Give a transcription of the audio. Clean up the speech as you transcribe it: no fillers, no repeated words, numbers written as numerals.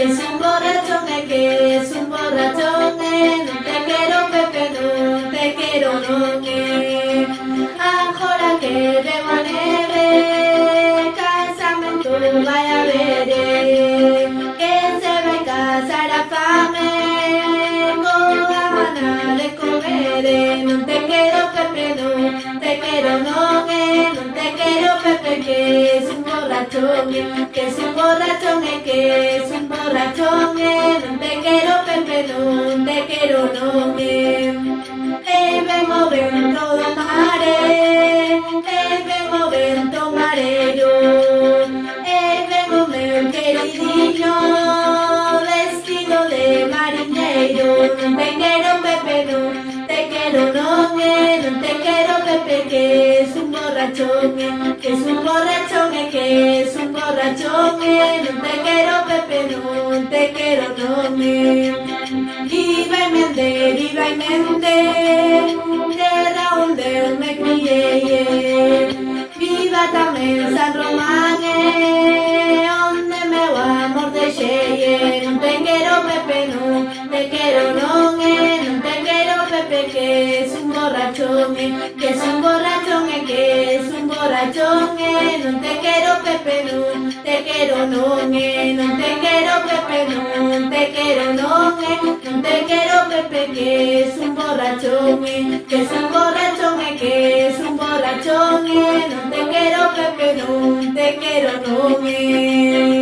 que es un borrachón, que es un borrachón, non te quero Pepe, non te quero non. Agora que veo a neve, casamento vai haber, que se vai casar a fame, coa gana de comer, non te quero Pepe, non te quero non, non te quero Pepe, que es un borrachón, que es un borrachón, que es un borrachón, non te quero Pepe, non te quero non. Ven o vento do mare, ven o vento marero, ven o meu queridinho vestido de mariñeiro, non te quero Pepe, non te quero non, non te quero Pepe, que es un borrachón, que es un borrachón, que es un borrachón, non te quero Pepe, non te quero non. Viva y mente, de Raúl de me criei, viva tamén San Román, onde meu amor deixei, non te quero Pepe, non te quero non, non te quero Pepe, que es un borrachón, que es un borrachón, que es un borrachón, non te quero Pepe, non te quero non, non te quero Pepe, non te quero non, non te quero Pepe, que es un borrachón, que es un borrachón, que es un borrachón, non te quero Pepe, non te quero non.